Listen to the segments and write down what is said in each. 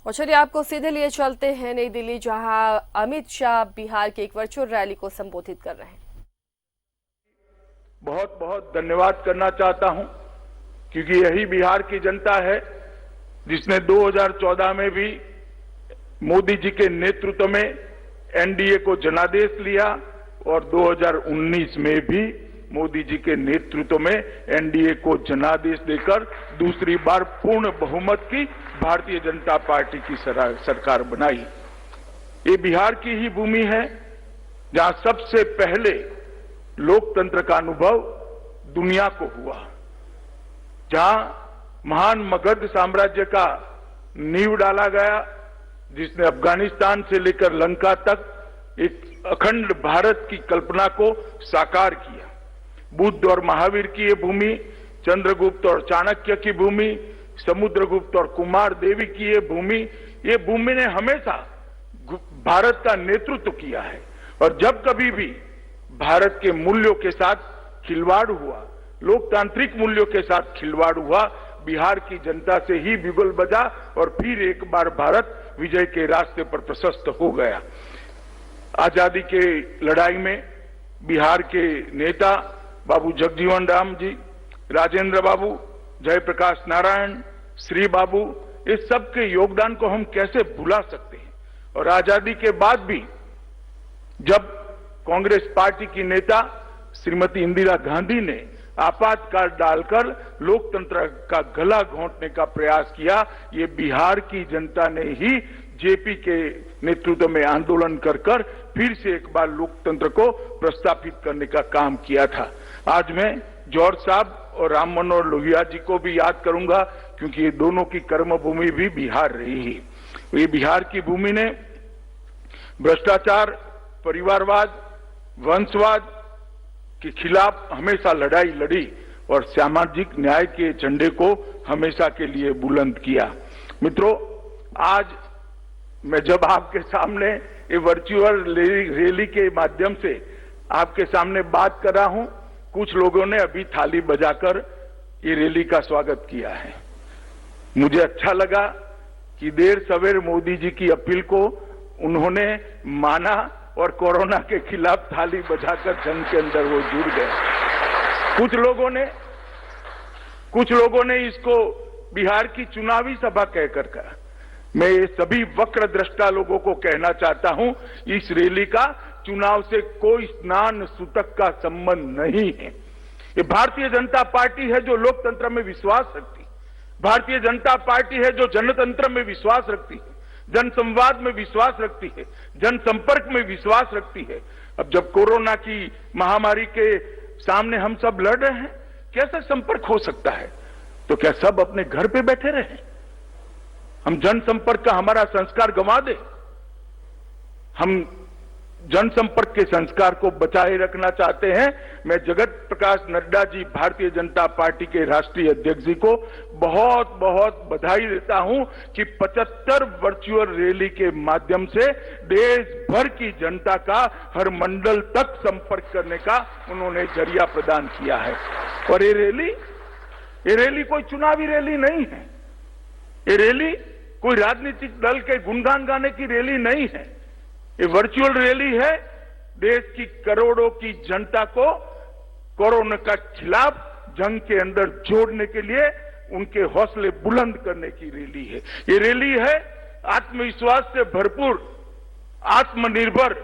और चलिए आपको सीधे लिए चलते हैं नई दिल्ली, जहां अमित शाह बिहार की एक वर्चुअल रैली को संबोधित कर रहे हैं। बहुत बहुत धन्यवाद करना चाहता हूं, क्योंकि यही बिहार की जनता है जिसने 2014 में भी मोदी जी के नेतृत्व में एनडीए को जनादेश लिया और 2019 में भी मोदी जी के नेतृत्व में एनडीए को जनादेश देकर दूसरी बार पूर्ण बहुमत की भारतीय जनता पार्टी की सरकार बनाई। ये बिहार की ही भूमि है जहां सबसे पहले लोकतंत्र का अनुभव दुनिया को हुआ, जहां महान मगध साम्राज्य का नींव डाला गया, जिसने अफगानिस्तान से लेकर लंका तक एक अखंड भारत की कल्पना को साकार किया। बुद्ध और महावीर की ये भूमि, चंद्रगुप्त और चाणक्य की भूमि, समुद्रगुप्त और कुमार देवी की ये भूमि ने हमेशा भारत का नेतृत्व किया है। और जब कभी भी भारत के मूल्यों के साथ खिलवाड़ हुआ, लोकतांत्रिक मूल्यों के साथ खिलवाड़ हुआ, बिहार की जनता से ही बिगुल बजा और फिर एक बार भारत विजय के रास्ते पर प्रशस्त हो गया। आजादी के लड़ाई में बिहार के नेता बाबू जगजीवन राम जी, राजेंद्र बाबू, जयप्रकाश नारायण, श्री बाबू, इस सब के योगदान को हम कैसे भुला सकते हैं। और आजादी के बाद भी जब कांग्रेस पार्टी की नेता श्रीमती इंदिरा गांधी ने आपातकाल डालकर लोकतंत्र का गला घोंटने का प्रयास किया, ये बिहार की जनता ने ही जेपी के नेतृत्व में आंदोलन कर फिर से एक बार लोकतंत्र को प्रस्थापित करने का काम किया था। आज मैं जॉर्ज साहब और राम मनोहर लोहिया जी को भी याद करूंगा, क्योंकि ये दोनों की कर्मभूमि भी बिहार रही है। ये बिहार की भूमि ने भ्रष्टाचार, परिवारवाद, वंशवाद के खिलाफ हमेशा लड़ाई लड़ी और सामाजिक न्याय के झंडे को हमेशा के लिए बुलंद किया। मित्रों, आज मैं जब आपके सामने ये वर्चुअल रैली के माध्यम से आपके सामने बात कर रहा हूं, कुछ लोगों ने अभी थाली बजाकर ये रैली का स्वागत किया है। मुझे अच्छा लगा कि देर सवेर मोदी जी की अपील को उन्होंने माना और कोरोना के खिलाफ थाली बजाकर जंग के अंदर वो जुड़ गए। कुछ लोगों ने इसको बिहार की चुनावी सभा कहकर कहा। मैं ये सभी वक्र दृष्टा लोगों को कहना चाहता हूं, इस रैली का चुनाव से कोई स्नान सूतक का संबंध नहीं है। ये भारतीय जनता पार्टी है जो लोकतंत्र में विश्वास रखती है, भारतीय जनता पार्टी है जो जनतंत्र में विश्वास रखती है, जनसंवाद में विश्वास रखती है, जनसंपर्क में विश्वास रखती है। अब जब कोरोना की महामारी के सामने हम सब लड़ रहे हैं, कैसा संपर्क हो सकता है? तो क्या सब अपने घर पे बैठे रहे? हम जनसंपर्क का हमारा संस्कार गंवा दे? हम जनसंपर्क के संस्कार को बचाए रखना चाहते हैं। मैं जगत प्रकाश नड्डा जी, भारतीय जनता पार्टी के राष्ट्रीय अध्यक्ष जी को बहुत बहुत बधाई देता हूं कि 75 वर्चुअल रैली के माध्यम से देश भर की जनता का हर मंडल तक संपर्क करने का उन्होंने जरिया प्रदान किया है। और ये रैली कोई चुनावी रैली नहीं है। ये रैली कोई राजनीतिक दल के गुणगान गाने की रैली नहीं है। ये वर्चुअल रैली है देश की करोड़ों की जनता को कोरोना का खिलाफ जंग के अंदर जोड़ने के लिए उनके हौसले बुलंद करने की रैली है। ये रैली है आत्मविश्वास से भरपूर, आत्मनिर्भर,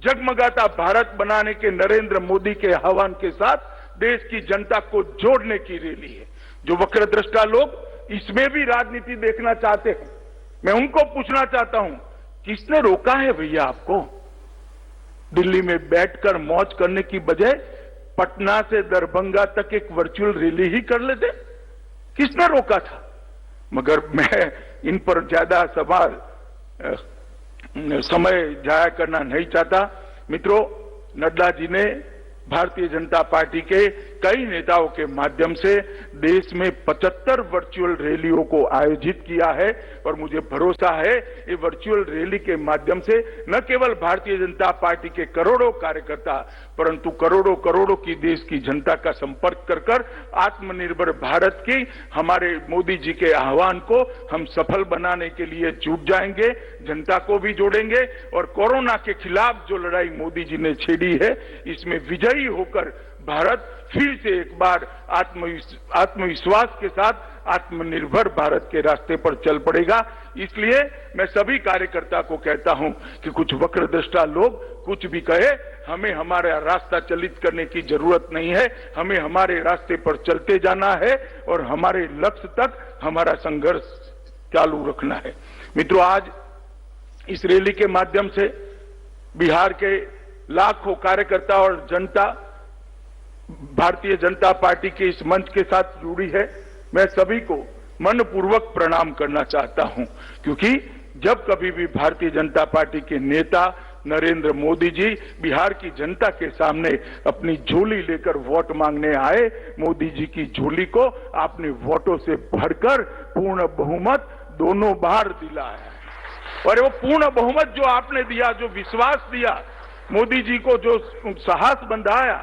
जगमगाता भारत बनाने के नरेंद्र मोदी के आह्वान के साथ देश की जनता को जोड़ने की रैली है। जो वक्रदृष्टा लोग इसमें भी राजनीति देखना चाहते हैं, मैं उनको पूछना चाहता हूं, किसने रोका है भैया आपको? दिल्ली में बैठकर मौज करने की बजाय पटना से दरभंगा तक एक वर्चुअल रैली ही कर लेते? किसने रोका था? मगर मैं इन पर ज्यादा समय जाया करना नहीं चाहता। मित्रों, नड्डा जी ने भारतीय जनता पार्टी के कई नेताओं के माध्यम से देश में 75 वर्चुअल रैलियों को आयोजित किया है और मुझे भरोसा है ये वर्चुअल रैली के माध्यम से न केवल भारतीय जनता पार्टी के करोड़ों कार्यकर्ता परंतु करोड़ों करोड़ों की देश की जनता का संपर्क कर आत्मनिर्भर भारत की हमारे मोदी जी के आह्वान को हम सफल बनाने के लिए जुट जाएंगे, जनता को भी जोड़ेंगे और कोरोना के खिलाफ जो लड़ाई मोदी जी ने छेड़ी है इसमें विजयी होकर भारत फिर से एक बार आत्मविश्वास के साथ आत्मनिर्भर भारत के रास्ते पर चल पड़ेगा। इसलिए मैं सभी कार्यकर्ता को कहता हूं कि कुछ वक्रदृष्टा लोग कुछ भी कहे, हमें हमारा रास्ता चलित करने की जरूरत नहीं है, हमें हमारे रास्ते पर चलते जाना है और हमारे लक्ष्य तक हमारा संघर्ष चालू रखना है। मित्रों, आज इस रैली के माध्यम से बिहार के लाखों कार्यकर्ता और जनता भारतीय जनता पार्टी के इस मंच के साथ जुड़ी है। मैं सभी को मनपूर्वक प्रणाम करना चाहता हूं क्योंकि जब कभी भी भारतीय जनता पार्टी के नेता नरेंद्र मोदी जी बिहार की जनता के सामने अपनी झोली लेकर वोट मांगने आए, मोदी जी की झोली को आपने वोटों से भरकर पूर्ण बहुमत दोनों बार दिलाया और वो पूर्ण बहुमत जो आपने दिया, जो विश्वास दिया, मोदी जी को जो साहस बंधाया,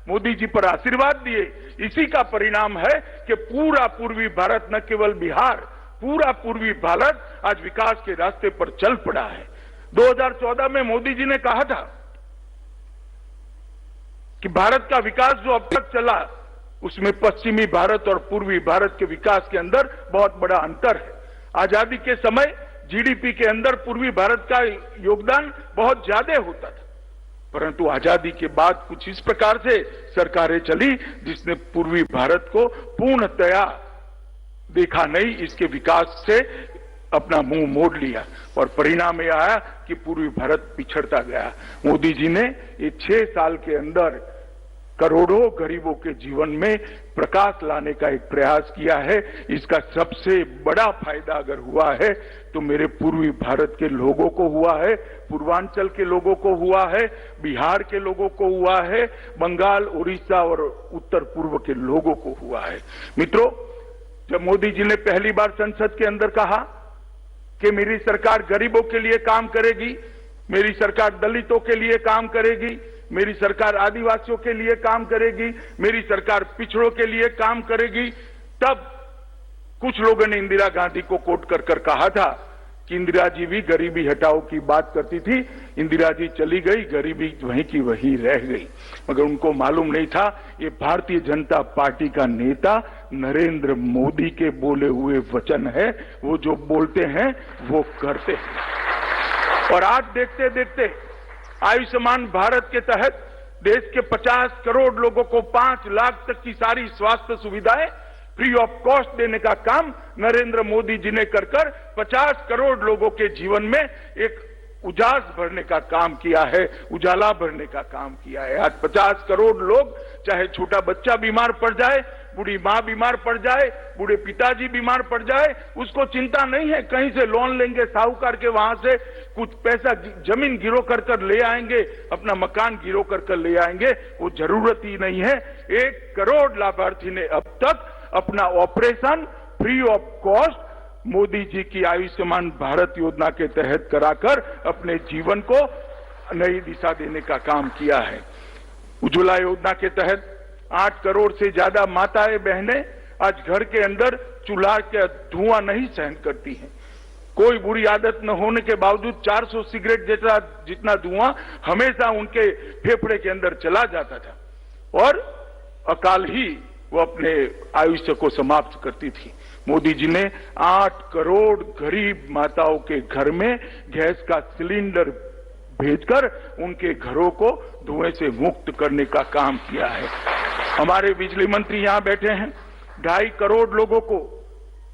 मोदी जी पर आशीर्वाद दिए, इसी का परिणाम है कि पूरा पूर्वी भारत, न केवल बिहार, पूरा पूर्वी भारत आज विकास के रास्ते पर चल पड़ा है। 2014 में मोदी जी ने कहा था कि भारत का विकास जो अब तक चला उसमें पश्चिमी भारत और पूर्वी भारत के विकास के अंदर बहुत बड़ा अंतर है। आजादी के समय जीडीपी के अंदर पूर्वी भारत का योगदान बहुत ज्यादा होता था, परंतु आजादी के बाद कुछ इस प्रकार से सरकारें चली जिसने पूर्वी भारत को पूर्णतया देखा नहीं, इसके विकास से अपना मुंह मोड़ लिया और परिणाम यह आया कि पूर्वी भारत पिछड़ता गया। मोदी जी ने ये 6 साल के अंदर करोड़ों गरीबों के जीवन में प्रकाश लाने का एक प्रयास किया है। इसका सबसे बड़ा फायदा अगर हुआ है तो मेरे पूर्वी भारत के लोगों को हुआ है, पूर्वांचल के लोगों को हुआ है, बिहार के लोगों को हुआ है, बंगाल, उड़ीसा और उत्तर पूर्व के लोगों को हुआ है। मित्रों, जब मोदी जी ने पहली बार संसद के अंदर कहा कि मेरी सरकार गरीबों के लिए काम करेगी, मेरी सरकार दलितों के लिए काम करेगी, मेरी सरकार आदिवासियों के लिए काम करेगी, मेरी सरकार पिछड़ों के लिए काम करेगी, तब कुछ लोगों ने इंदिरा गांधी को कोट कर कहा था कि इंदिरा जी भी गरीबी हटाओ की बात करती थी, इंदिरा जी चली गई, गरीबी वहीं की वहीं रह गई। मगर उनको मालूम नहीं था ये भारतीय जनता पार्टी का नेता नरेंद्र मोदी के बोले हुए वचन है, वो जो बोलते हैं वो करते हैं। और आज देखते देखते आयुष्मान भारत के तहत देश के 50 करोड़ लोगों को 5 लाख तक की सारी स्वास्थ्य सुविधाएं फ्री ऑफ कॉस्ट देने का काम नरेंद्र मोदी जी ने कर 50 करोड़ लोगों के जीवन में एक उजास भरने का काम किया है, उजाला भरने का काम किया है। आज 50 करोड़ लोग, चाहे छोटा बच्चा बीमार पड़ जाए, बूढ़ी मां बीमार पड़ जाए, बूढ़े पिताजी बीमार पड़ जाए, उसको चिंता नहीं है कहीं से लोन लेंगे साहूकार के, वहां से कुछ पैसा जमीन गिरो कर ले आएंगे, अपना मकान गिरो कर ले आएंगे, वो जरूरत ही नहीं है। 1 करोड़ लाभार्थी ने अब तक अपना operation free of cost Modi ji की आयुष्मान भारत योजना के तहत कराकर अपने जीवन को नई दिशा देने का काम किया है। उज्ज्वला योजना के तहत 8 करोड़ से ज्यादा माताएं बहनें आज घर के अंदर चूल्हा का धुआं नहीं सहन करती हैं। कोई बुरी आदत न होने के बावजूद 400 सिगरेट जितना धुआं हमेशा उनके फेफड़े के अंदर चला जाता था और अकाल ही वो अपने आयुष्य को समाप्त करती थी। मोदी जी ने 8 करोड़ गरीब माताओं के घर में गैस का सिलेंडर भेजकर उनके घरों को धुएं से मुक्त करने का काम किया है। हमारे बिजली मंत्री यहां बैठे हैं, 2.5 करोड़ लोगों को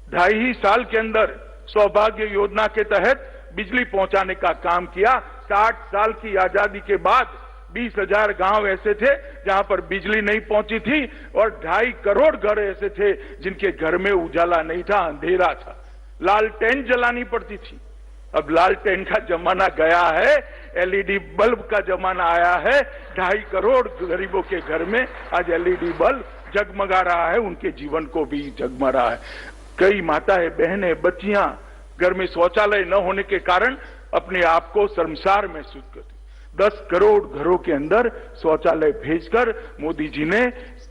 2.5 साल के अंदर सौभाग्य योजना के तहत बिजली पहुंचाने का काम किया। 60 साल की आजादी के बाद 20,000 गांव ऐसे थे जहां पर बिजली नहीं पहुंची थी और 2.5 करोड़ घर ऐसे थे जिनके घर में उजाला नहीं था, अंधेरा था, लालटेन जलानी पड़ती थी। अब लालटेन का जमाना गया है, एलईडी बल्ब का जमाना आया है। 2.5 करोड़ गरीबों के घर में आज एलईडी बल्ब जगमगा रहा है, उनके जीवन को भी जगमगा रहा है। कई माताएं, बहनें, बच्चियां घर में शौचालय न होने के कारण अपने आप को शर्मसार महसूस करती। 10 करोड़ घरों के अंदर शौचालय भेजकर मोदी जी ने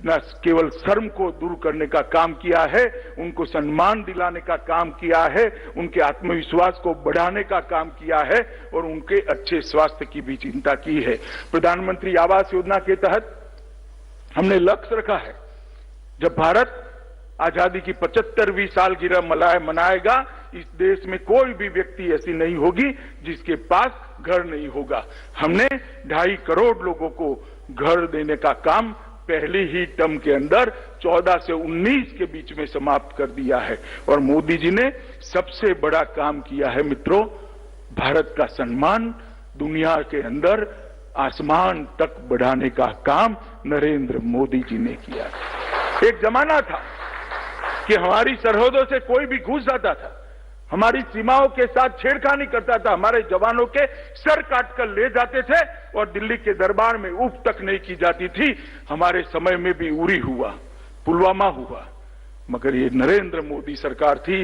न केवल शर्म को दूर करने का काम किया है, उनको सम्मान दिलाने का काम किया है, उनके आत्मविश्वास को बढ़ाने का काम किया है और उनके अच्छे स्वास्थ्य की भी चिंता की है। प्रधानमंत्री आवास योजना के तहत हमने लक्ष्य रखा है, जब भारत आजादी की 75वीं सालगिरह मनाएगा, इस देश में कोई भी व्यक्ति ऐसी नहीं होगी जिसके पास घर नहीं होगा। हमने 2.5 करोड़ लोगों को घर देने का काम पहली ही टर्म के अंदर 14 से 19 के बीच में समाप्त कर दिया है। और मोदी जी ने सबसे बड़ा काम किया है मित्रों, भारत का सम्मान दुनिया के अंदर आसमान तक बढ़ाने का काम नरेंद्र मोदी जी ने किया। एक जमाना था कि हमारी सरहदों से कोई भी घुस जाता था, हमारी सीमाओं के साथ छेड़खानी करता था, हमारे जवानों के सर काटकर ले जाते थे और दिल्ली के दरबार में उफ तक नहीं की जाती थी। हमारे समय में भी उरी हुआ, पुलवामा हुआ, मगर ये नरेंद्र मोदी सरकार थी,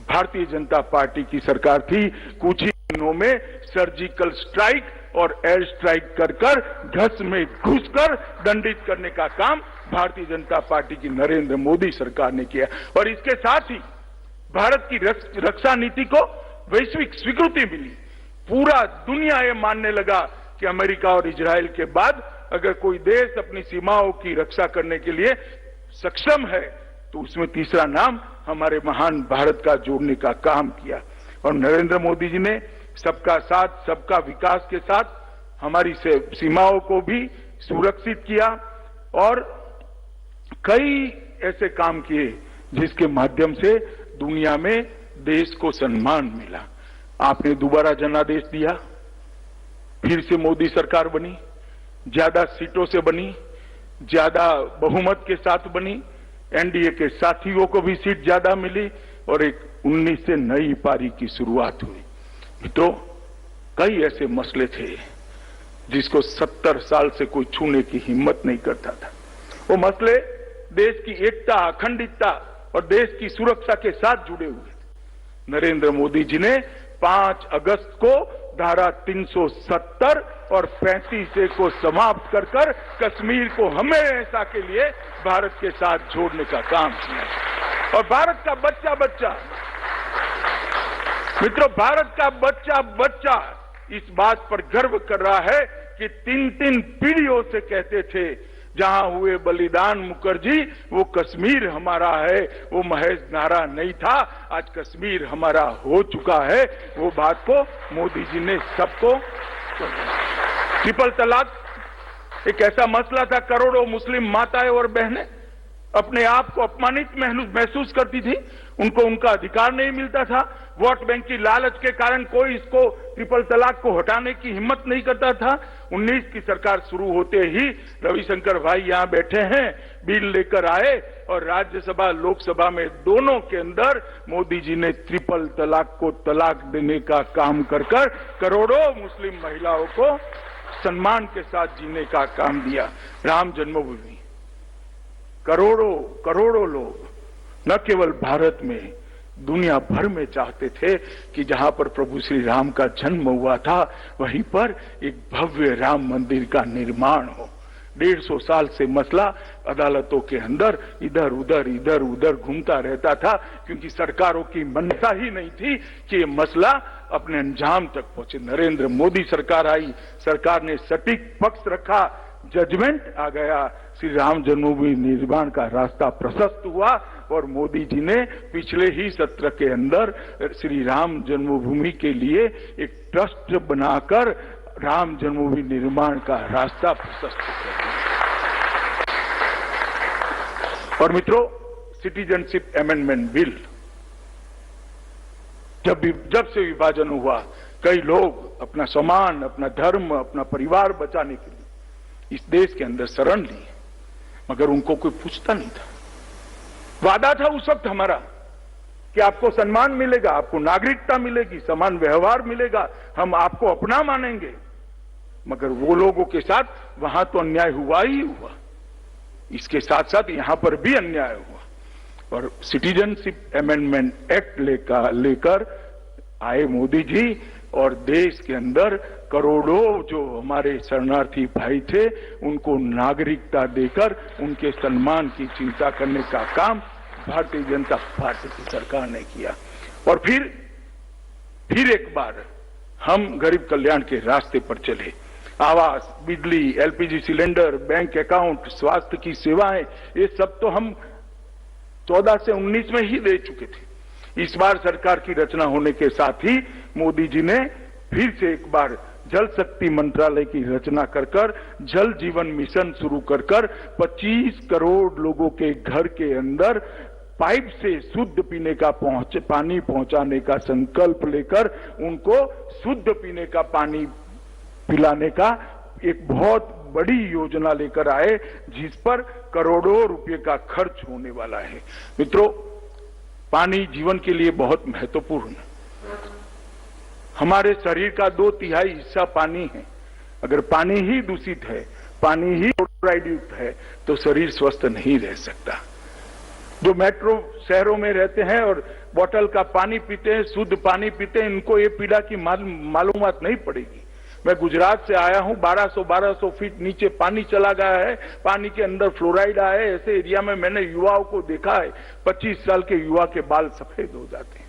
भारतीय जनता पार्टी की सरकार थी। कुछ ही दिनों में सर्जिकल स्ट्राइक और एयर स्ट्राइक कर घस में घुसकर दंडित करने का काम भारतीय जनता पार्टी की नरेंद्र मोदी सरकार ने किया। और इसके साथ ही भारत की रक्षा नीति को वैश्विक स्वीकृति मिली। पूरा दुनिया ये मानने लगा कि अमेरिका और इजराइल के बाद अगर कोई देश अपनी सीमाओं की रक्षा करने के लिए सक्षम है तो उसमें तीसरा नाम हमारे महान भारत का जोड़ने का काम किया। और नरेंद्र मोदी जी ने सबका साथ सबका विकास के साथ हमारी सीमाओं को भी सुरक्षित किया और कई ऐसे काम किए जिसके माध्यम से दुनिया में देश को सम्मान मिला। आपने दोबारा जनादेश दिया, फिर से मोदी सरकार बनी, ज्यादा सीटों से बनी, ज्यादा बहुमत के साथ बनी, एनडीए के साथियों को भी सीट ज्यादा मिली और एक 19 से नई पारी की शुरुआत हुई। मित्रों, कई ऐसे मसले थे जिसको 70 साल से कोई छूने की हिम्मत नहीं करता था। वो मसले देश की एकता, अखंडितता और देश की सुरक्षा के साथ जुड़े हुए थे। नरेंद्र मोदी जी ने 5 अगस्त को धारा 370 और 35A को समाप्त कर कश्मीर को हमेशा के लिए भारत के साथ जोड़ने का काम किया। और भारत का बच्चा बच्चा, मित्रों, भारत का बच्चा बच्चा इस बात पर गर्व कर रहा है कि 3 पीढ़ियों से कहते थे जहां हुए बलिदान मुखर्जी वो कश्मीर हमारा है, वो महज नारा नहीं था, आज कश्मीर हमारा हो चुका है। वो बात को मोदी जी ने सबको। ट्रिपल तलाक एक ऐसा मसला था, करोड़ों मुस्लिम माताएं और बहनें अपने आप को अपमानित महसूस करती थी, उनको उनका अधिकार नहीं मिलता था। वोट बैंक की लालच के कारण कोई इसको ट्रिपल तलाक को हटाने की हिम्मत नहीं करता था। 19 की सरकार शुरू होते ही रविशंकर भाई यहां बैठे हैं, बिल लेकर आए और राज्यसभा लोकसभा में दोनों के अंदर मोदी जी ने ट्रिपल तलाक को तलाक देने का काम कर करोड़ों मुस्लिम महिलाओं को सम्मान के साथ जीने का काम दिया। राम जन्मभूमि, करोड़ों लोग न केवल भारत में, दुनिया भर में चाहते थे कि जहां पर प्रभु श्री राम का जन्म हुआ था वहीं पर एक भव्य राम मंदिर का निर्माण हो। 150 साल से मसला अदालतों के अंदर इधर उधर घूमता रहता था, क्योंकि सरकारों की मंशा ही नहीं थी कि ये मसला अपने अंजाम तक पहुंचे। नरेंद्र मोदी सरकार आई, सरकार ने सटीक पक्ष रखा, जजमेंट आ गया, श्री राम जन्मभूमि निर्माण का रास्ता प्रशस्त हुआ और मोदी जी ने पिछले ही सत्र के अंदर श्री राम जन्मभूमि के लिए एक ट्रस्ट बनाकर राम जन्मभूमि निर्माण का रास्ता प्रशस्त कर दिया। और मित्रों, सिटीजनशिप अमेंडमेंट बिल जब से विभाजन हुआ, कई लोग अपना सम्मान, अपना धर्म, अपना परिवार बचाने के लिए इस देश के अंदर शरण ली, मगर उनको कोई पूछता नहीं था। वादा था उस वक्त हमारा कि आपको सम्मान मिलेगा, आपको नागरिकता मिलेगी, समान व्यवहार मिलेगा, हम आपको अपना मानेंगे। मगर वो लोगों के साथ वहां तो अन्याय हुआ ही हुआ, इसके साथ साथ यहां पर भी अन्याय हुआ। और सिटीजनशिप अमेंडमेंट एक्ट लेकर आए मोदी जी और देश के अंदर करोड़ों जो हमारे शरणार्थी भाई थे उनको नागरिकता देकर उनके सम्मान की चिंता करने का काम भारतीय जनता पार्टी की सरकार ने किया। और फिर एक बार हम गरीब कल्याण के रास्ते पर चले। आवास, बिजली, एलपीजी सिलेंडर, बैंक अकाउंट, स्वास्थ्य की सेवाएं, ये सब तो हम 14 से 19 में ही दे चुके थे। इस बार सरकार की रचना होने के साथ ही मोदी जी ने फिर से एक बार जल शक्ति मंत्रालय की रचना कर जल जीवन मिशन शुरू कर 25 करोड़ लोगों के घर के अंदर पाइप से शुद्ध पीने का पानी पहुंचाने का संकल्प लेकर उनको शुद्ध पीने का पानी पिलाने का एक बहुत बड़ी योजना लेकर आए, जिस पर करोड़ों रुपए का खर्च होने वाला है। मित्रों, पानी जीवन के लिए बहुत महत्वपूर्ण है। हमारे शरीर का 2/3 हिस्सा पानी है। अगर पानी ही दूषित है, पानी ही फ्लोराइड युक्त है, तो शरीर स्वस्थ नहीं रह सकता। जो मेट्रो शहरों में रहते हैं और बोतल का पानी पीते हैं, शुद्ध पानी पीते हैं, इनको ये पीड़ा की मालूमात नहीं पड़ेगी। मैं गुजरात से आया हूं, 1200 फीट नीचे पानी चला गया है, पानी के अंदर फ्लोराइड आया है। ऐसे एरिया में मैंने युवाओं को देखा है, 25 साल के युवा के बाल सफेद हो जाते हैं,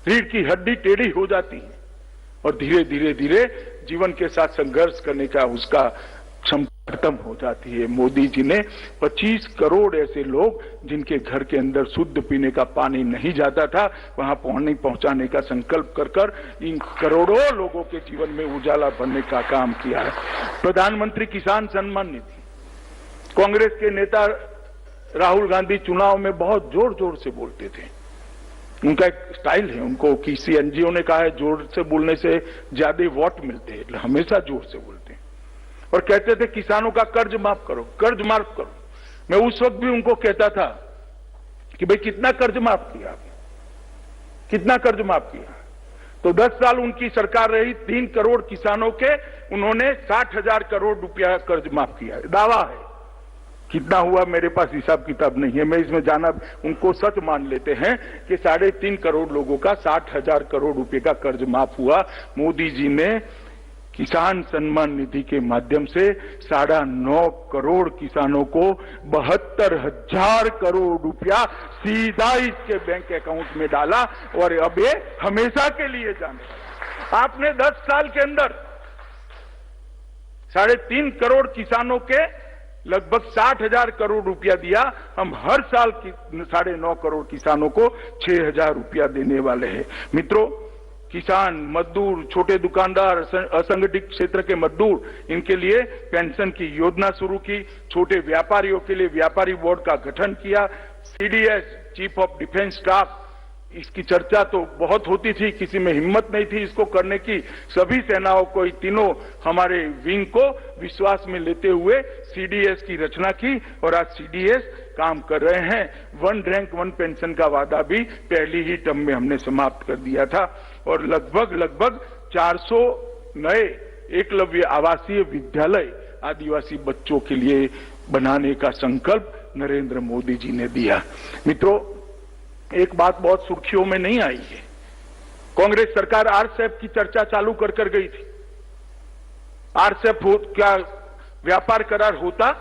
रीढ़ की हड्डी टेढ़ी हो जाती है और धीरे धीरे जीवन के साथ संघर्ष करने का उसका क्षमता खत्म हो जाती है। मोदी जी ने 25 करोड़ ऐसे लोग जिनके घर के अंदर शुद्ध पीने का पानी नहीं जाता था, वहां पानी पहुंचाने का संकल्प कर इन करोड़ों लोगों के जीवन में उजाला भरने का काम किया है। प्रधानमंत्री किसान सम्मान निधि, कांग्रेस के नेता राहुल गांधी चुनाव में बहुत जोर जोर से बोलते थे। उनका एक स्टाइल है, उनको किसी एनजीओ ने कहा है जोर से बोलने से ज्यादा वोट मिलते हैं, हमेशा जोर से बोलते हैं। और कहते थे किसानों का कर्ज माफ करो, कर्ज माफ करो। मैं उस वक्त भी उनको कहता था कि भाई कितना कर्ज माफ किया आपने, कितना कर्ज माफ किया? तो 10 साल उनकी सरकार रही, 3 करोड़ किसानों के उन्होंने 60,000 करोड़ रुपया कर्ज माफ किया है। दावा है, कितना हुआ मेरे पास हिसाब किताब नहीं है, मैं इसमें जाना, उनको सच मान लेते हैं कि 3.5 करोड़ लोगों का 60,000 करोड़ रुपए का कर्ज माफ हुआ। मोदी जी ने किसान सम्मान निधि के माध्यम से 9.5 करोड़ किसानों को 72,000 करोड़ रुपया सीधा इसके बैंक अकाउंट में डाला और अब ये हमेशा के लिए जाने। आपने 10 साल के अंदर 3.5 करोड़ किसानों के लगभग 60,000 करोड़ रुपया दिया। हम हर साल 9.5 करोड़ किसानों को 6,000 रुपया देने वाले हैं। मित्रों, किसान, मजदूर, छोटे दुकानदार, असंगठित क्षेत्र के मजदूर, इनके लिए पेंशन की योजना शुरू की। छोटे व्यापारियों के लिए व्यापारी बोर्ड का गठन किया। CDS, chief of defence staff, इसकी चर्चा तो बहुत होती थी, किसी में हिम्मत नहीं थी इसको करने की। सभी सेनाओं को, तीनों हमारे विंग को विश्वास में लेते हुए सीडीएस की रचना की और आज सीडीएस काम कर रहे हैं। 1 रैंक 1 पेंशन का वादा भी पहली ही टर्म में हमने समाप्त कर दिया था और लगभग 400 नए एकलव्य आवासीय विद्यालय आदिवासी बच्चों के लिए बनाने का संकल्प नरेंद्र मोदी जी ने दिया। मित्रों, एक बात बहुत सुर्खियों में नहीं आई है। कांग्रेस सरकार आरसेप की चर्चा चालू कर गई थी। आरसेप क्या व्यापार करार होता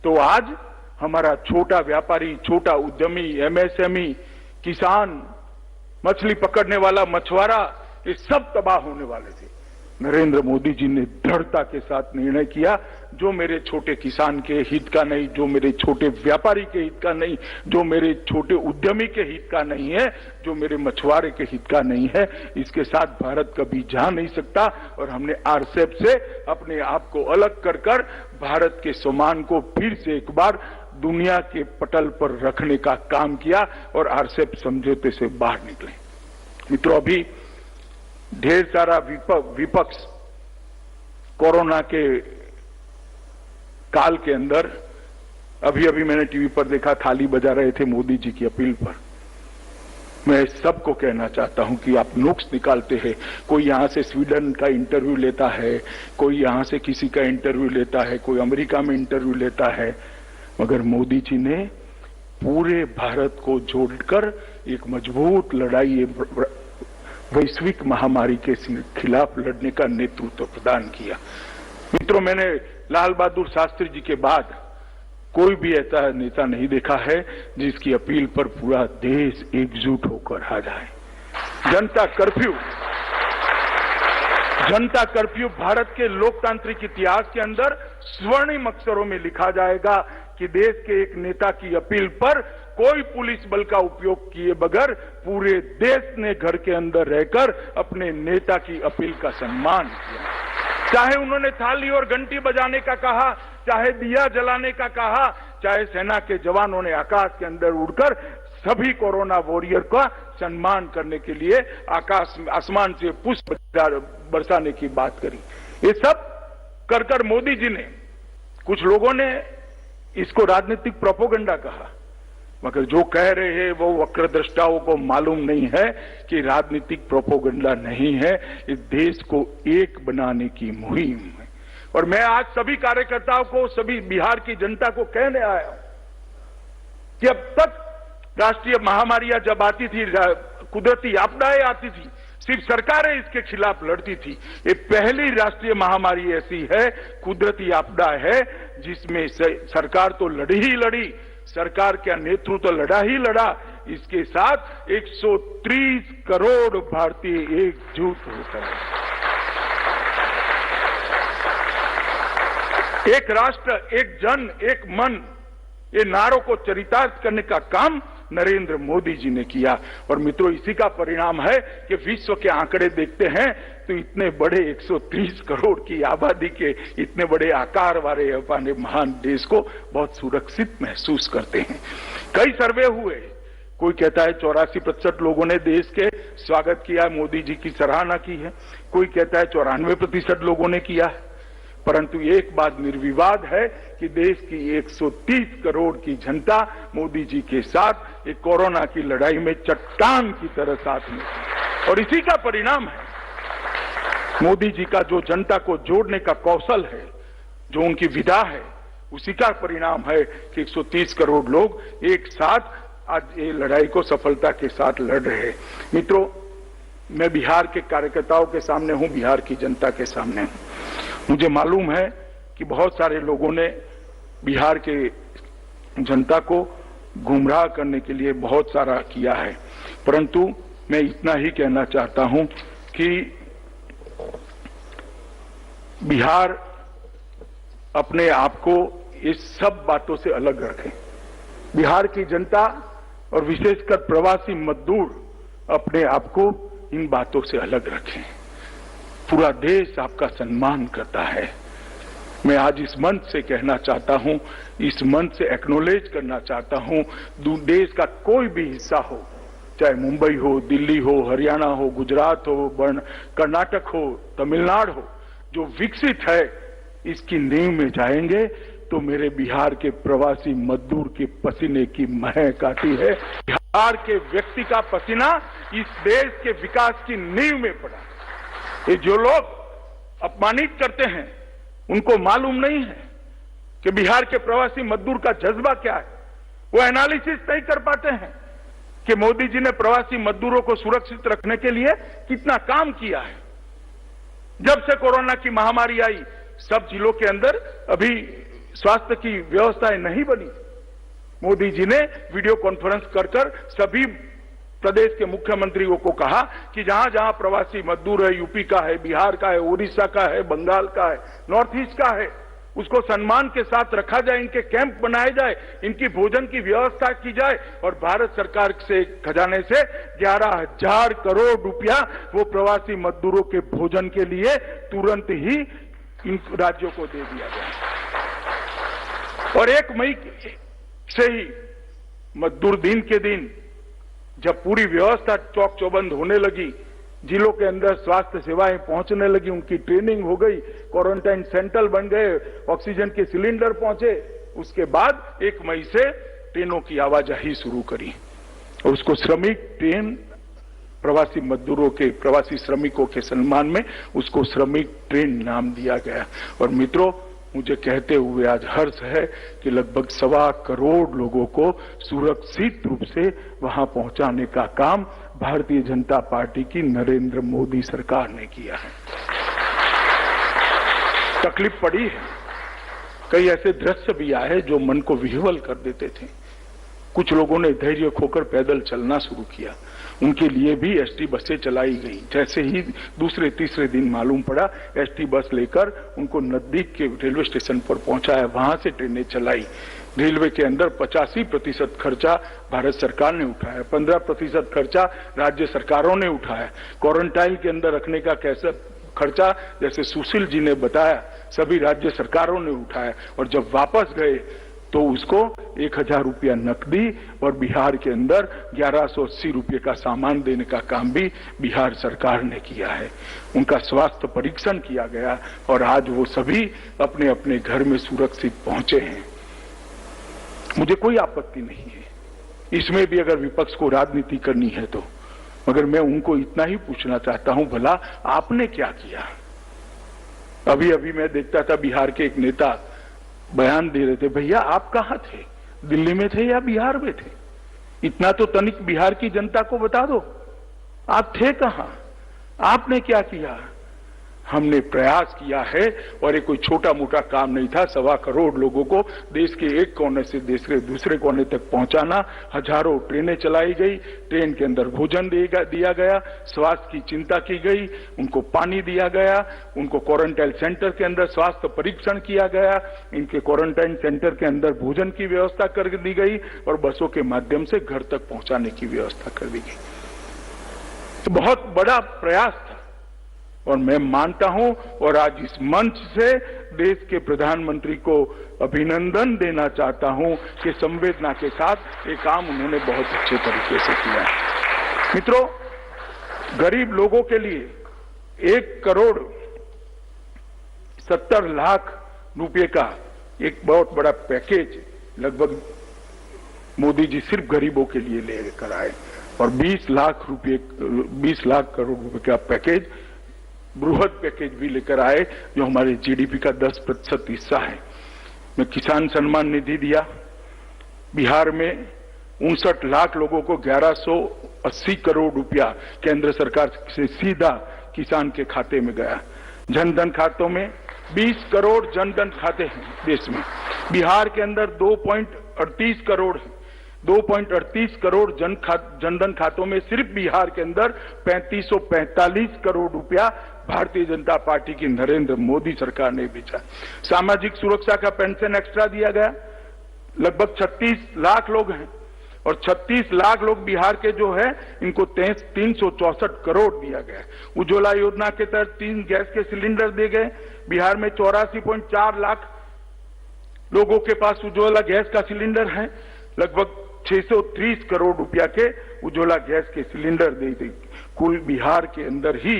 तो आज हमारा छोटा व्यापारी, छोटा उद्यमी, एमएसएमई, किसान, मछली पकड़ने वाला मछुआरा, ये सब तबाह होने वाले थे। नरेंद्र मोदी जी ने दृढ़ता के साथ निर्णय किया, जो मेरे छोटे किसान के हित का नहीं, जो मेरे छोटे व्यापारी के हित का नहीं, जो मेरे छोटे उद्यमी के हित का नहीं है, जो मेरे मछुआरे के हित का नहीं है, इसके साथ भारत कभी जा नहीं सकता। और हमने आरसेप से अपने आप को अलग कर भारत के सम्मान को फिर से एक बार दुनिया के पटल पर रखने का काम किया और आरसेप समझौते से बाहर निकले। मित्रों, अभी ढेर सारा विपक्ष कोरोना के काल के अंदर, अभी मैंने टीवी पर देखा, थाली बजा रहे थे मोदी जी की अपील पर। मैं सबको कहना चाहता हूं कि आप नुक्स निकालते हैं, कोई यहां से स्वीडन का इंटरव्यू लेता है, कोई यहां से किसी का इंटरव्यू लेता है, कोई अमेरिका में इंटरव्यू लेता है, मगर मोदी जी ने पूरे भारत को जोड़कर एक मजबूत लड़ाई वैश्विक महामारी के खिलाफ लड़ने का नेतृत्व प्रदान किया। मित्रों, मैंने लाल बहादुर शास्त्री जी के बाद कोई भी ऐसा नेता नहीं देखा है जिसकी अपील पर पूरा देश एकजुट होकर आ जाए। जनता कर्फ्यू भारत के लोकतांत्रिक इतिहास के अंदर स्वर्णिम अक्षरों में लिखा जाएगा कि देश के एक नेता की अपील पर कोई पुलिस बल का उपयोग किए बगैर पूरे देश ने घर के अंदर रहकर अपने नेता की अपील का सम्मान किया। चाहे उन्होंने थाली और घंटी बजाने का कहा, चाहे दिया जलाने का कहा, चाहे सेना के जवानों ने आकाश के अंदर उड़कर सभी कोरोना वॉरियर का सम्मान करने के लिए आसमान से पुष्प बरसाने की बात करी। ये सब कर मोदी जी ने, कुछ लोगों ने इसको राजनीतिक प्रोपोगंडा कहा, मगर जो कह रहे हैं वो वक्रदृष्टाओं को मालूम नहीं है कि राजनीतिक प्रोपोगंडा नहीं है, इस देश को एक बनाने की मुहिम है। और मैं आज सभी कार्यकर्ताओं को, सभी बिहार की जनता को कहने आया हूं कि अब तक राष्ट्रीय महामारियां जब आती थी, कुदरती आपदाएं आती थी, सिर्फ सरकारें इसके खिलाफ लड़ती थी। ये पहली राष्ट्रीय महामारी ऐसी है, कुदरती आपदा है, जिसमें सरकार तो लड़ी ही लड़ी, सरकार का नेतृत्व तो लड़ा ही लड़ा, इसके साथ 130 करोड़ भारतीय एकजुट होकर एक राष्ट्र, एक जन, एक मन, ये नारों को चरितार्थ करने का काम नरेंद्र मोदी जी ने किया। और मित्रों, इसी का परिणाम है कि विश्व के आंकड़े देखते हैं तो इतने बड़े 130 करोड़ की आबादी के इतने बड़े आकार वाले अपने महान देश को बहुत सुरक्षित महसूस करते हैं। कई सर्वे हुए, कोई कहता है 84% लोगों ने देश के स्वागत किया, मोदी जी की सराहना की है, कोई कहता है 94% लोगों ने किया है। परंतु एक बात निर्विवाद है कि देश की 130 करोड़ की जनता मोदी जी के साथ एक कोरोना की लड़ाई में चट्टान की तरह साथ में, और इसी का परिणाम है मोदी जी का जो जनता को जोड़ने का कौशल है, जो उनकी विधा है, उसी का परिणाम है कि 130 करोड़ लोग एक साथ आज ये लड़ाई को सफलता के साथ लड़ रहे हैं। मित्रों, मैं बिहार के कार्यकर्ताओं के सामने हूं, बिहार की जनता के सामने हूं। मुझे मालूम है कि बहुत सारे लोगों ने बिहार के जनता को गुमराह करने के लिए बहुत सारा किया है, परंतु मैं इतना ही कहना चाहता हूं कि बिहार अपने आप को इस सब बातों से अलग रखे। बिहार की जनता और विशेषकर प्रवासी मजदूर अपने आप को इन बातों से अलग रखें। पूरा देश आपका सम्मान करता है। मैं आज इस मंच से कहना चाहता हूं, इस मंच से एक्नॉलेज करना चाहता हूं, देश का कोई भी हिस्सा हो, चाहे मुंबई हो, दिल्ली हो, हरियाणा हो, गुजरात हो, कर्नाटक हो, तमिलनाडु हो, जो विकसित है, इसकी नींव में जाएंगे तो मेरे बिहार के प्रवासी मजदूर के पसीने की महक आती है। बिहार के व्यक्ति का पसीना इस देश के विकास की नींव में पड़ा। ये जो लोग अपमानित करते हैं, उनको मालूम नहीं है कि बिहार के प्रवासी मजदूर का जज्बा क्या है। वो एनालिसिस नहीं कर पाते हैं कि मोदी जी ने प्रवासी मजदूरों को सुरक्षित रखने के लिए कितना काम किया है। जब से कोरोना की महामारी आई, सब जिलों के अंदर अभी स्वास्थ्य की व्यवस्थाएं नहीं बनी। मोदी जी ने वीडियो कॉन्फ्रेंस कर सभी प्रदेश के मुख्यमंत्रियों को कहा कि जहां जहां प्रवासी मजदूर है, यूपी का है, बिहार का है, उड़ीसा का है, बंगाल का है, नॉर्थ ईस्ट का है, उसको सम्मान के साथ रखा जाए, इनके कैंप बनाए जाए, इनकी भोजन की व्यवस्था की जाए। और भारत सरकार से खजाने से 11,000 करोड़ रुपया वो प्रवासी मजदूरों के भोजन के लिए तुरंत ही इन राज्यों को दे दिया गया। और 1 मई से ही मजदूर दिन के दिन जब पूरी व्यवस्था चौक चौबंद होने लगी, जिलों के अंदर स्वास्थ्य सेवाएं पहुंचने लगी, उनकी ट्रेनिंग हो गई, क्वारंटाइन सेंटर बन गए, ऑक्सीजन के सिलेंडर पहुंचे, उसके बाद 1 मई से ट्रेनों की आवाजाही शुरू करी। और उसको श्रमिक ट्रेन प्रवासी मजदूरों के, प्रवासी श्रमिकों के सम्मान में उसको श्रमिक ट्रेन नाम दिया गया। और मित्रों, मुझे कहते हुए आज हर्ष है कि लगभग 1.25 करोड़ लोगों को सुरक्षित रूप से वहां पहुंचाने का काम भारतीय जनता पार्टी की नरेंद्र मोदी सरकार ने किया है। तकलीफ पड़ी है, कई ऐसे दृश्य भी आए जो मन को विह्वल कर देते थे। कुछ लोगों ने धैर्य खोकर पैदल चलना शुरू किया, उनके लिए भी एसटी बसें चलाई गई। जैसे ही दूसरे तीसरे दिन मालूम पड़ा, एसटी बस लेकर उनको नजदीक के रेलवे स्टेशन पर पहुंचाया, वहां से ट्रेनें चलाई। रेलवे के अंदर 85% खर्चा भारत सरकार ने उठाया, 15% खर्चा राज्य सरकारों ने उठाया। क्वारंटाइन के अंदर रखने का कैसा खर्चा, जैसे सुशील जी ने बताया, सभी राज्य सरकारों ने उठाया। और जब वापस गए तो उसको 1000 रुपया नकदी और बिहार के अंदर 1180 रुपये का सामान देने का काम भी बिहार सरकार ने किया है। उनका स्वास्थ्य परीक्षण किया गया और आज वो सभी अपने अपने घर में सुरक्षित पहुंचे हैं। मुझे कोई आपत्ति नहीं है इसमें भी, अगर विपक्ष को राजनीति करनी है तो। मगर मैं उनको इतना ही पूछना चाहता हूं, भला आपने क्या किया? अभी अभी मैं देखता था बिहार के एक नेता बयान दे रहे थे, भैया आप कहां थे, दिल्ली में थे या बिहार में थे? इतना तो तनिक बिहार की जनता को बता दो, आप थे कहां, आपने क्या किया? हमने प्रयास किया है और ये कोई छोटा मोटा काम नहीं था। 1.25 करोड़ लोगों को देश के एक कोने से दूसरे कोने तक पहुंचाना, हजारों ट्रेनें चलाई गई, ट्रेन के अंदर भोजन दिया गया, स्वास्थ्य की चिंता की गई, उनको पानी दिया गया, उनको क्वारंटाइन सेंटर के अंदर स्वास्थ्य परीक्षण किया गया, इनके क्वारंटाइन सेंटर के अंदर भोजन की व्यवस्था कर दी गई और बसों के माध्यम से घर तक पहुंचाने की व्यवस्था कर दी गई। तो बहुत बड़ा प्रयास था और मैं मानता हूं और आज इस मंच से देश के प्रधानमंत्री को अभिनंदन देना चाहता हूं कि संवेदना के साथ ये काम उन्होंने बहुत अच्छे तरीके से किया है। मित्रों, गरीब लोगों के लिए 1 करोड़ 70 लाख रुपए का एक बहुत बड़ा पैकेज लगभग मोदी जी सिर्फ गरीबों के लिए लेकर आए और 20 लाख करोड़ रुपए का पैकेज, बृहद पैकेज भी लेकर आए जो हमारे जीडीपी का 10% हिस्सा है। मैं किसान सम्मान निधि दिया, बिहार में 59 लाख लोगों को 1180 करोड़ रुपया केंद्र सरकार से सीधा किसान के खाते में गया। जनधन खातों में 20 करोड़ जनधन खाते हैं देश में, बिहार के अंदर 2.38 करोड़ है। 2.38 करोड़ जनधन खातों में सिर्फ बिहार के अंदर 3545 करोड़ रुपया भारतीय जनता पार्टी की नरेंद्र मोदी सरकार ने भेजा। सामाजिक सुरक्षा का पेंशन एक्स्ट्रा दिया गया, लगभग 36 लाख लोग हैं और 36 लाख लोग बिहार के जो है इनको 364 करोड़ दिया गया। उज्ज्वला योजना के तहत 3 गैस के सिलेंडर दिए गए। बिहार में 84.4 लाख लोगों के पास उज्ज्वला गैस का सिलेंडर है। लगभग 630 करोड़ रुपया के उज्ज्वला गैस के सिलेंडर दे दी। कुल बिहार के अंदर ही,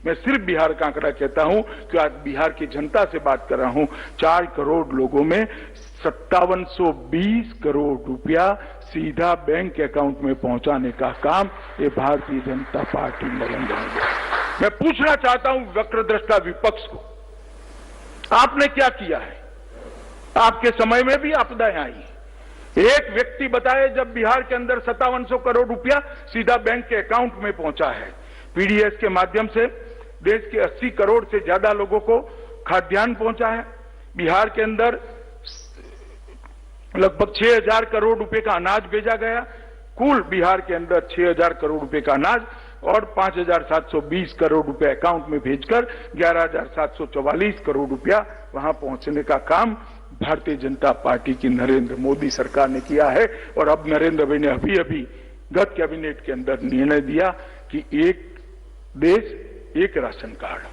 मैं सिर्फ बिहार का आंकड़ा कहता हूं कि आज बिहार की जनता से बात कर रहा हूं, 4 करोड़ लोगों में 5720 करोड़ रुपया सीधा बैंक अकाउंट में पहुंचाने का काम ये भारतीय जनता पार्टी नरेंद्र मोदी। मैं पूछना चाहता हूं वक्रदृष्टा विपक्ष को, आपने क्या किया है? आपके समय में भी आपदाएं आई। एक व्यक्ति बताए जब बिहार के अंदर 5700 करोड़ रुपया सीधा बैंक के अकाउंट में पहुंचा है। पीडीएस के माध्यम से देश के 80 करोड़ से ज्यादा लोगों को खाद्यान्न पहुंचा है। बिहार के अंदर लगभग 6000 करोड़ रुपए का अनाज भेजा गया। कुल बिहार के अंदर 6000 करोड़ रुपए का अनाज और 5720 करोड़ रुपए अकाउंट में भेजकर 11744 करोड़ रुपया वहां पहुंचने का काम भारतीय जनता पार्टी की नरेंद्र मोदी सरकार ने किया है। और अब नरेंद्र भाई ने अभी अभी गत कैबिनेट के अंदर निर्णय दिया कि एक देश एक राशन कार्ड।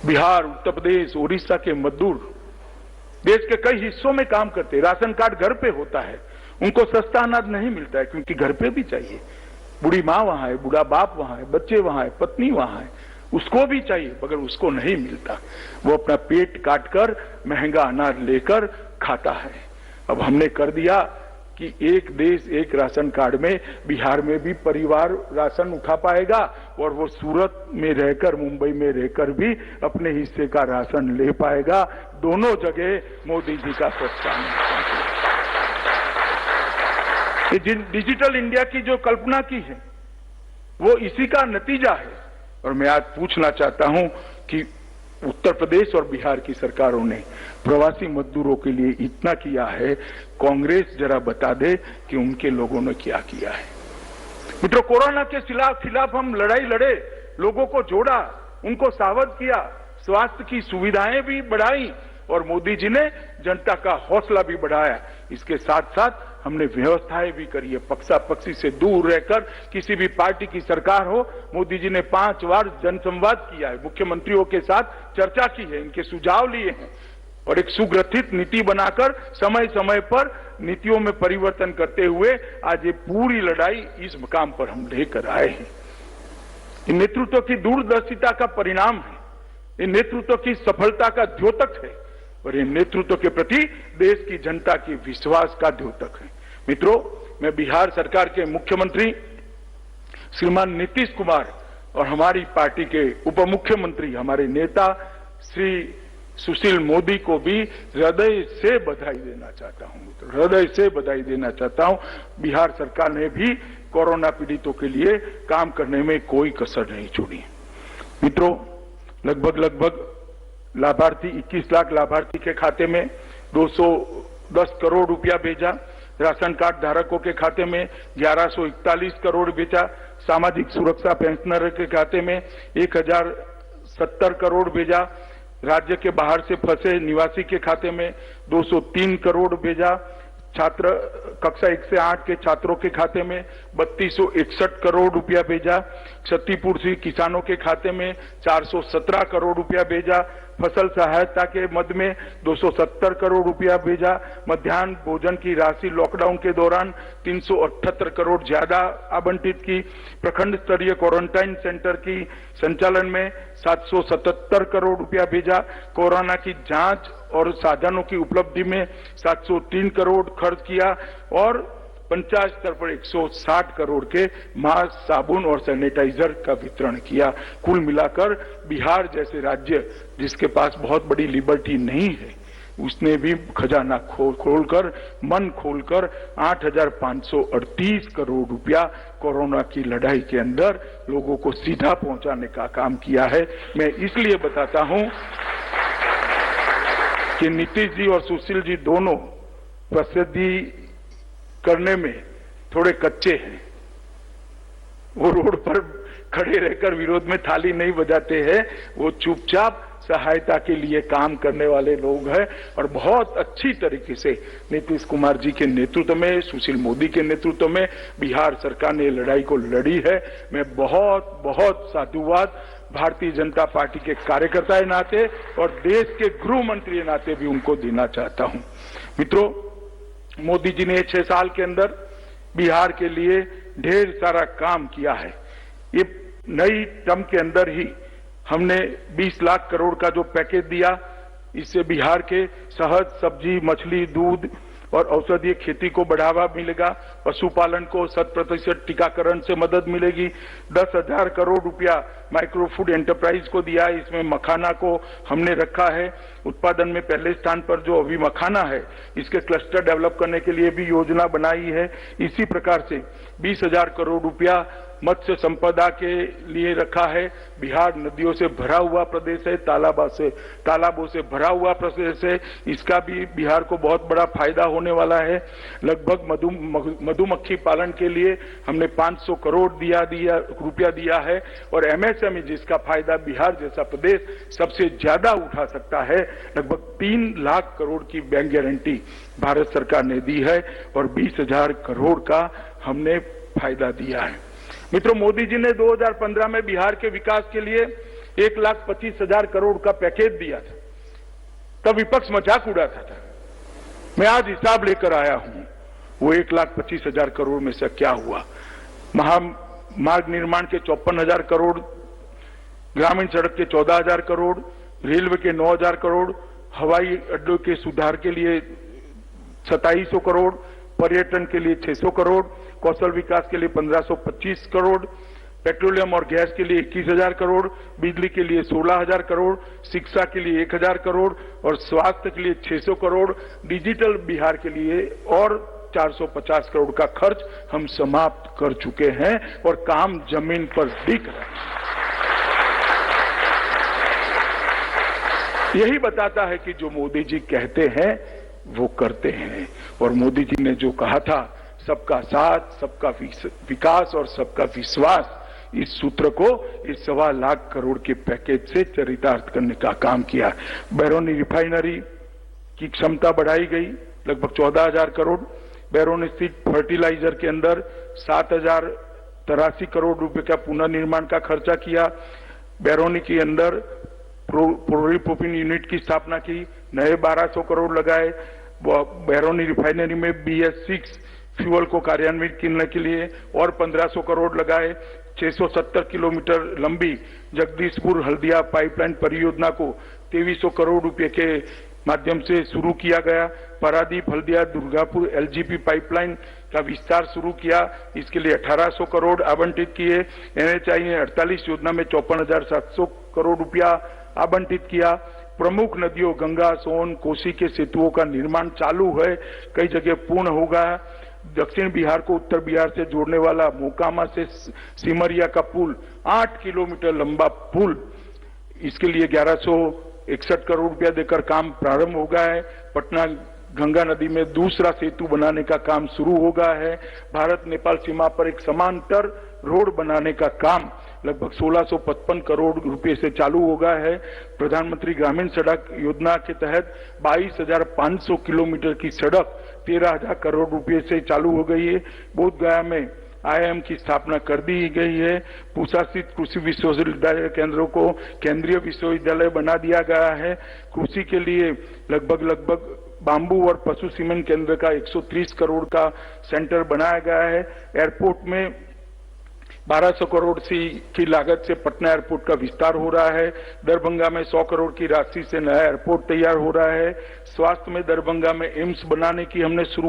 बिहार, उत्तर प्रदेश, उड़ीसा के मजदूर देश के कई हिस्सों में काम करते, राशन कार्ड घर पे होता है, उनको सस्ता अनाज नहीं मिलता है क्योंकि घर पे भी चाहिए। बूढ़ी माँ वहां है, बूढ़ा बाप वहां है, बच्चे वहां है, पत्नी वहां है, उसको भी चाहिए मगर उसको नहीं मिलता। वो अपना पेट काटकर महंगा अनाज लेकर खाता है। अब हमने कर दिया कि एक देश एक राशन कार्ड में बिहार में भी परिवार राशन उठा पाएगा और वो सूरत में रहकर, मुंबई में रहकर भी अपने हिस्से का राशन ले पाएगा। दोनों जगह मोदी जी का प्रोत्साहन। ये डिजिटल इंडिया की जो कल्पना की है वो इसी का नतीजा है। और मैं आज पूछना चाहता हूं कि उत्तर प्रदेश और बिहार की सरकारों ने प्रवासी मजदूरों के लिए इतना किया है, कांग्रेस जरा बता दे कि उनके लोगों ने क्या किया है। मित्रों, कोरोना के खिलाफ हम लड़ाई लड़े, लोगों को जोड़ा, उनको सावध किया, स्वास्थ्य की सुविधाएं भी बढ़ाई और मोदी जी ने जनता का हौसला भी बढ़ाया। इसके साथ साथ हमने व्यवस्थाएं भी करी है। पक्षापक्षी से दूर रहकर किसी भी पार्टी की सरकार हो, मोदी जी ने 5 बार जनसंवाद किया है, मुख्यमंत्रियों के साथ चर्चा की है, इनके सुझाव लिए हैं और एक सुग्रथित नीति बनाकर समय समय पर नीतियों में परिवर्तन करते हुए आज ये पूरी लड़ाई इस मुकाम पर हम लेकर आए हैं। ये नेतृत्व की दूरदर्शिता का परिणाम है, ये नेतृत्व की सफलता का द्योतक है और ये नेतृत्व के प्रति देश की जनता की विश्वास का द्योतक है। मित्रों, मैं बिहार सरकार के मुख्यमंत्री श्रीमान नीतीश कुमार और हमारी पार्टी के उप मुख्यमंत्री, हमारे नेता श्री सुशील मोदी को भी हृदय से बधाई देना चाहता हूं। हृदय से बधाई देना चाहता हूं। बिहार सरकार ने भी कोरोना पीड़ितों के लिए काम करने में कोई कसर नहीं छोड़ी। मित्रों, लगभग लाभार्थी 21 लाख लाभार्थी के खाते में 210 करोड़ रुपया भेजा, राशन कार्ड धारकों के खाते में 1141 करोड़ भेजा, सामाजिक सुरक्षा पेंशनर के खाते में 1070 करोड़ भेजा, राज्य के बाहर से फंसे निवासी के खाते में 203 करोड़ भेजा, छात्र कक्षा 1 से 8 के छात्रों के खाते में 3261 करोड़ रुपया भेजा, क्षतिपूर्ति किसानों के खाते में 417 करोड़ रुपया भेजा, फसल सहायता के मद में 270 करोड़ रुपया भेजा, मध्याह्न भोजन की राशि लॉकडाउन के दौरान 378 करोड़ ज्यादा आवंटित की, प्रखंड स्तरीय क्वारंटाइन सेंटर की संचालन में 777 करोड़ रुपया भेजा, कोरोना की जांच और साधनों की उपलब्धि में 703 करोड़ खर्च किया और पंचायत स्तर पर 160 करोड़ के मास्क, साबुन और सैनिटाइजर का वितरण किया। कुल मिलाकर बिहार जैसे राज्य जिसके पास बहुत बड़ी लिबर्टी नहीं है, उसने भी खजाना खोलकर मन खोलकर 8,538 करोड़ रुपया कोरोना की लड़ाई के अंदर लोगों को सीधा पहुंचाने का काम किया है। मैं इसलिए बताता हूं कि नीतीश जी और सुशील जी दोनों प्रसिद्धि करने में थोड़े कच्चे हैं। वो रोड पर खड़े रहकर विरोध में थाली नहीं बजाते हैं, वो चुपचाप सहायता के लिए काम करने वाले लोग हैं और बहुत अच्छी तरीके से नीतीश कुमार जी के नेतृत्व में, सुशील मोदी के नेतृत्व में बिहार सरकार ने लड़ाई को लड़ी है। मैं बहुत बहुत साधुवाद भारतीय जनता पार्टी के कार्यकर्ता के नाते और देश के गृह मंत्री के नाते भी उनको देना चाहता हूं। मित्रों, मोदी जी ने 6 साल के अंदर बिहार के लिए ढेर सारा काम किया है। ये नई टर्म के अंदर ही हमने 20 लाख करोड़ का जो पैकेज दिया, इससे बिहार के शहद, सब्जी, मछली, दूध और औषधीय खेती को बढ़ावा मिलेगा, पशुपालन को 100% टीकाकरण से मदद मिलेगी, 10,000 करोड़ रुपया माइक्रो फूड एंटरप्राइज को दिया है, इसमें मखाना को हमने रखा है उत्पादन में पहले स्थान पर। जो अभी मखाना है इसके क्लस्टर डेवलप करने के लिए भी योजना बनाई है। इसी प्रकार से 20,000 करोड़ रुपया मत्स्य संपदा के लिए रखा है। बिहार नदियों से भरा हुआ प्रदेश है, तालाबों से भरा हुआ प्रदेश है, इसका भी बिहार को बहुत बड़ा फायदा होने वाला है। लगभग मधुमक्खी पालन के लिए हमने 500 करोड़ रुपया दिया है और एमएसएमई जिसका फायदा बिहार जैसा प्रदेश सबसे ज्यादा उठा सकता है, लगभग 3 लाख करोड़ की बैंक गारंटी भारत सरकार ने दी है और 20,000 करोड़ का हमने फायदा दिया है। मित्रों, मोदी जी ने 2015 में बिहार के विकास के लिए 1,25,000 करोड़ का पैकेज दिया था, तब विपक्ष मजाक उड़ाता था। मैं आज हिसाब लेकर आया हूं, वो 1,25,000 करोड़ में से क्या हुआ। महामार्ग निर्माण के 54,000 करोड़, ग्रामीण सड़क के 14,000 करोड़, रेलवे के 9,000 करोड़, हवाई अड्डों के सुधार के लिए 2,700 करोड़, पर्यटन के लिए 600 करोड़, कौशल विकास के लिए 1525 करोड़, पेट्रोलियम और गैस के लिए 21,000 करोड़, बिजली के लिए 16,000 करोड़, शिक्षा के लिए 1,000 करोड़ और स्वास्थ्य के लिए 600 करोड़, डिजिटल बिहार के लिए और 450 करोड़ का खर्च हम समाप्त कर चुके हैं और काम जमीन पर दिख रहा है। यही बताता है कि जो मोदी जी कहते हैं वो करते हैं और मोदी जी ने जो कहा था सबका साथ, सबका विकास और सबका विश्वास, इस सूत्र को इस 1.25 लाख करोड़ के पैकेज से चरितार्थ करने का काम किया। बैरोनी रिफाइनरी की क्षमता बढ़ाई गई लगभग 14,000 करोड़, बैरोनी स्थित फर्टिलाइजर के अंदर 7,083 करोड़ रुपए का पुनर्निर्माण का खर्चा किया, बैरोनी के अंदर प्रोपीन यूनिट की स्थापना की, नए 1,200 करोड़ लगाए, बैरोनी रिफाइनरी में BS6 फ्यूल को कार्यान्वित करने के लिए और 1,500 करोड़ लगाए, 670 किलोमीटर लंबी जगदीशपुर हल्दिया पाइपलाइन परियोजना को 2,300 करोड़ रुपए के माध्यम से शुरू किया गया, पारादीप हल्दिया दुर्गापुर LGP पाइपलाइन का विस्तार शुरू किया, इसके लिए 1,800 करोड़ आवंटित किए, NHAI ने 48 योजना में 54,700 करोड़ रुपया आवंटित किया, प्रमुख नदियों गंगा, सोन, कोसी के सेतुओं का निर्माण चालू है, कई जगह पूर्ण होगा। दक्षिण बिहार को उत्तर बिहार से जोड़ने वाला मोकामा से सिमरिया का पुल 8 किलोमीटर लंबा पुल, इसके लिए 1,161 करोड़ रुपया देकर काम प्रारंभ हो गया है। पटना गंगा नदी में दूसरा सेतु बनाने का काम शुरू हो गया है। भारत नेपाल सीमा पर एक समांतर रोड बनाने का काम लगभग 1,655 करोड़ रुपए से चालू हो गया है। प्रधानमंत्री ग्रामीण सड़क योजना के तहत 22,500 किलोमीटर की सड़क 13,000 करोड़ रुपए से चालू हो गई है। बोधगया में IIM की स्थापना कर दी गई है। पूसा स्थित कृषि विश्वविद्यालय केंद्रों को केंद्रीय विश्वविद्यालय बना दिया गया है। कृषि के लिए लगभग बांबू और पशु सीमेंट केंद्र का 130 करोड़ का सेंटर बनाया गया है। एयरपोर्ट में 1,200 करोड़ की लागत से पटना एयरपोर्ट का विस्तार हो रहा है। दरभंगा में 100 करोड़ की राशि से नया एयरपोर्ट तैयार हो रहा है। स्वास्थ्य में दरभंगा में एम्स बनाने की हमने शुरू